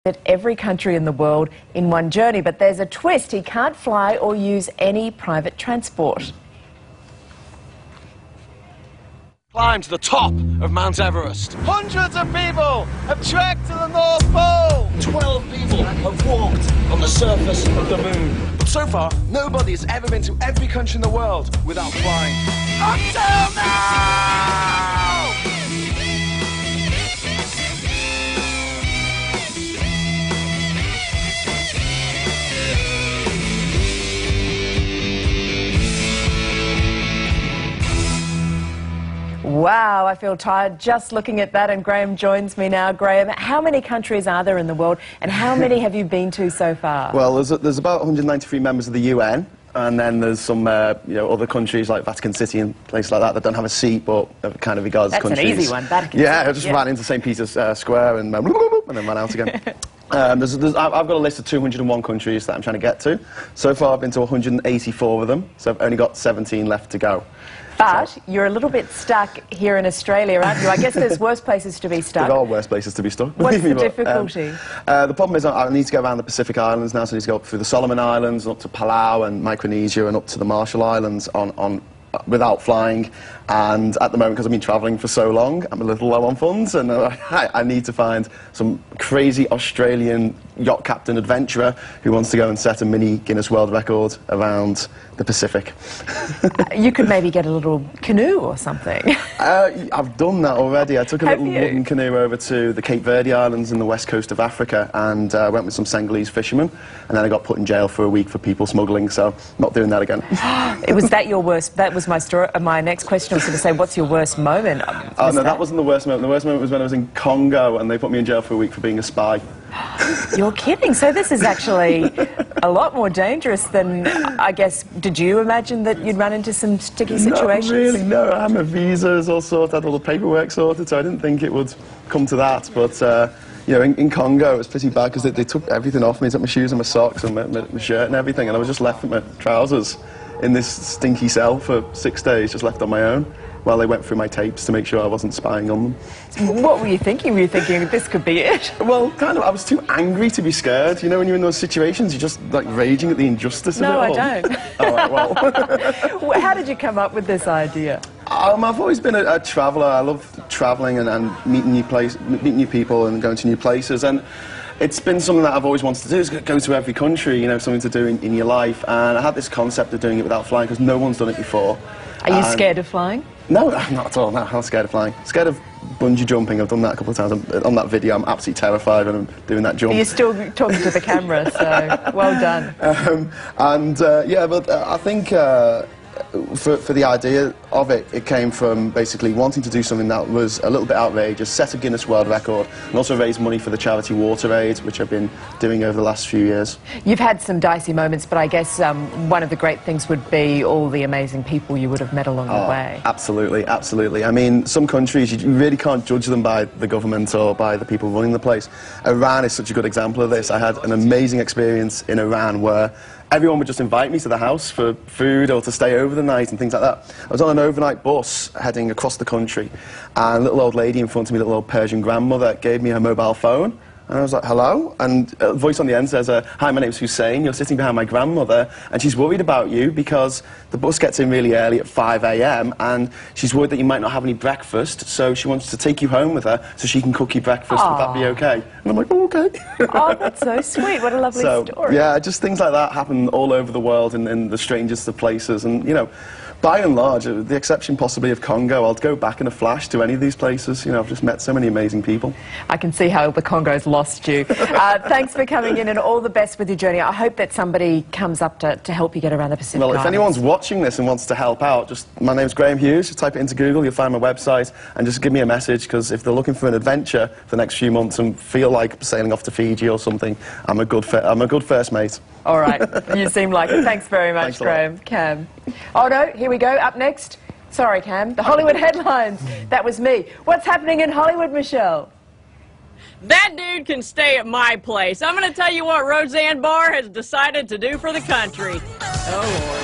at every country in the world in one journey, but there's a twist. He can't fly or use any private transport. Climb to the top of Mount Everest. Hundreds of people have trekked to the North Pole. 12 people have walked on the surface of the moon. But so far, nobody has ever been to every country in the world without flying. Until now! Wow, I feel tired just looking at that, and Graham joins me now. Graham, how many countries are there in the world, and how many have you been to so far? Well, there's about 193 members of the UN, and then there's some other countries like Vatican City and places like that don't have a seat, but kind of regarded as countries. That's an easy one, Vatican City. Yeah, I just ran into St. Peter's Square and then ran out again. I've got a list of 201 countries that I'm trying to get to. So far, I've been to 184 of them, so I've only got 17 left to go. But you're a little bit stuck here in Australia, aren't you? I guess there's worse places to be stuck. There are worse places to be stuck. What's the difficulty? The problem is I need to go around the Pacific Islands now, so I need to go up through the Solomon Islands, up to Palau and Micronesia, and up to the Marshall Islands without flying. And at the moment, because I've been travelling for so long, I'm a little low on funds, and I need to find some crazy Australian yacht captain adventurer who wants to go and set a mini Guinness World Record around the Pacific. You could maybe get a little canoe or something. I've done that already. I took a little wooden canoe over to the Cape Verde Islands in the west coast of Africa, and went with some Senegalese fishermen, and then I got put in jail for a week for people smuggling, so not doing that again. Was that your worst? That was my story. My next question was going to say, what's your worst moment? Oh no, that wasn't the worst moment. The worst moment was when I was in Congo and they put me in jail for a week for being a spy. You're kidding. So this is actually a lot more dangerous than, I guess, did you imagine that you'd run into some sticky situations? Not really, no. I had my visas all sorted, had all the paperwork sorted, so I didn't think it would come to that. But, you know, in Congo it was pretty bad because they took everything off me. They took my shoes and my socks and my shirt and everything, and I was just left with my trousers in this stinky cell for 6 days, just left on my own, while they went through my tapes to make sure I wasn't spying on them. What were you thinking? Were you thinking, this could be it? Well, kind of. I was too angry to be scared. You know, when you're in those situations, you're just, like, raging at the injustice of it all. No, I don't. All right, well. How did you come up with this idea? I've always been a traveller. I love travelling and meeting new people and going to new places. And it's been something that I've always wanted to do, is go to every country, you know, something to do in your life. And I had this concept of doing it without flying because no one's done it before. Are you scared of flying? No, not at all. No, I'm not scared of flying. Scared of bungee jumping. I've done that a couple of times. On that video, I'm absolutely terrified when I'm doing that jump. You're still talking to the camera, so well done. Yeah, but I think for the idea of it, it came from basically wanting to do something that was a little bit outrageous, set a Guinness World Record, and also raise money for the charity Water Aid, which I've been doing over the last few years. You've had some dicey moments, but I guess one of the great things would be all the amazing people you would have met along the way. Absolutely, absolutely. I mean, some countries, you really can't judge them by the government or by the people running the place. Iran is such a good example of this. I had an amazing experience in Iran where everyone would just invite me to the house for food or to stay over the night and things like that. I was on an overnight bus heading across the country, and a little old lady in front of me, a little old Persian grandmother, gave me her mobile phone. And I was like, hello? And a voice on the end says, hi, my name's Hussein, you're sitting behind my grandmother, and she's worried about you because the bus gets in really early at 5 a.m, and she's worried that you might not have any breakfast, so she wants to take you home with her so she can cook you breakfast. Aww. Would that be okay? And I'm like, oh, okay. Oh, that's so sweet. What a lovely story. Yeah, just things like that happen all over the world in the strangest of places, and, you know, by and large, the exception possibly of Congo, I'll go back in a flash to any of these places. You know, I've just met so many amazing people. I can see how the Congo's lost you. Thanks for coming in, and all the best with your journey. I hope that somebody comes up to help you get around the Pacific Islands. Well, if anyone's watching this and wants to help out, my name's Graham Hughes. Just type it into Google, you'll find my website, and just give me a message, because if they're looking for an adventure for the next few months and feel like sailing off to Fiji or something, I'm a good first mate. All right, you seem like it. Thanks very much, Graham. Cam. Oh no, here we go. Up next. Sorry, Cam. The Hollywood headlines. That was me. What's happening in Hollywood, Michelle? That dude can stay at my place. I'm going to tell you what Roseanne Barr has decided to do for the country. Oh, Lord.